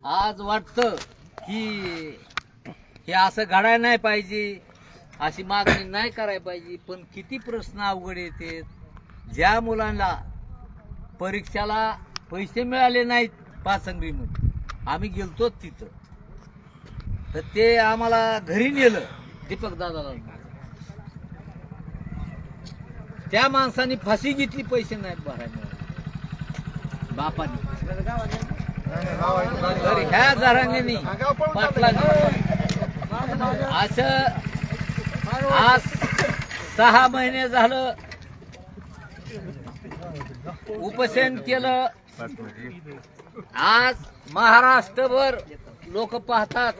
आज वाटतं की हे असं घडायला नाही पाहिजे, अशी मागणी नाही करायला पाहिजे, पण किती प्रश्न अवघड येते। ज्या मुलांना परीक्षेला पैसे मिळाले नाहीत पाचंगरीमध्ये, आम्ही गेलतो तिथं, तर ते आम्हाला घरी नेलं दीपक दादाला। त्या माणसाने फाशी घेतली, पैसे नाहीत भरायला बापाने, ह्या जरांगेनी पाटलांनी असं आज 6 महिने झालं उपोषण केलं। आज महाराष्ट्रभर लोक पाहतात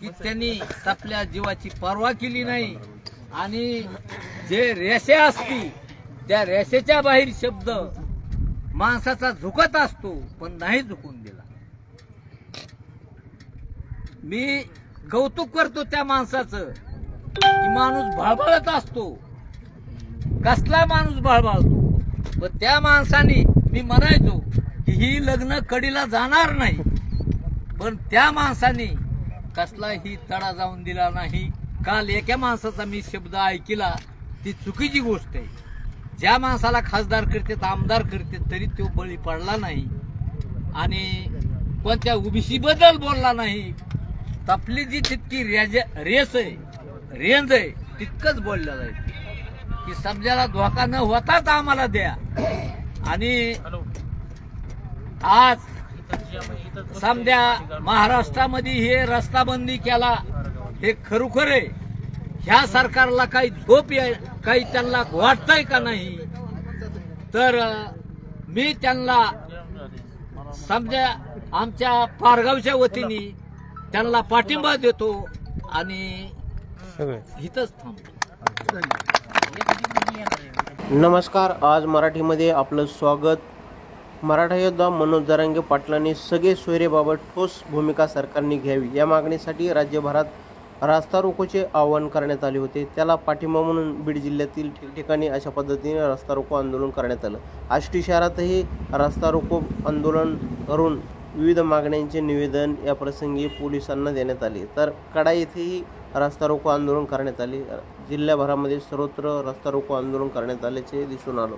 की त्यांनी आपल्या जीवाची पर्वा केली नाही, आणि जे रेषा असती त्या रेषेच्या बाहेर शब्द माणसाचा झुकत असतो, पण नाही झुकून दिला। मी कौतुक करतो त्या माणसाचं की माणूस बळबळत असतो, कसला माणूस बळबळतो, पण त्या माणसाने मी म्हणायचो की ही लग्न कडीला जाणार नाही, पण त्या माणसाने कसलाही तडा जाऊन दिला नाही। काल एका माणसाचा मी शब्द ऐकला, ती चुकीची गोष्ट आहे। ज्या माणसाला खासदार करतात, आमदार करतात, तरी तो बळी पडला नाही आणि कोणत्या ओबीसी बद्दल बोलला नाही। आपली जी तितकी रेस आहे, रेंज आहे, तितकंच बोललं जाईल की समजायला धोका न होताच आम्हाला द्या। आणि आज समजा महाराष्ट्रामध्ये हे रस्ता बंदी केला, हे खरोखर आहे। ह्या सरकारला काही झोप आहे, काही त्यांना वाटतंय का नाही, तर मी त्यांना समजा आमच्या पारगावच्या वतीने त्यांना पाठिंबा देतो आणि इथंच थांबतो। नमस्कार, आज मराठीमध्ये आपलं स्वागत। मराठा योद्धा मनोज जरांगे पाटलांनी सगळे सोयरेबाबत ठोस भूमिका सरकारने घ्यावी या मागणीसाठी राज्यभरात रास्ता रोकोचे आवाहन करण्यात आले होते। त्याला पाठिंबा म्हणून बीड जिल्ह्यातील ठिकठिकाणी अशा पद्धतीने रास्ता रोको आंदोलन करण्यात आलं। आष्टी शहरातही रास्ता रोको आंदोलन करून विविध मागण्यांचे निवेदन या प्रसंगी पोलिसांना देण्यात आले, तर कडा येथेही रास्ता रोको आंदोलन करण्यात आले। जिल्ह्याभरामध्ये सर्वत्र रास्ता रोको आंदोलन करण्यात आल्याचे दिसून आलं।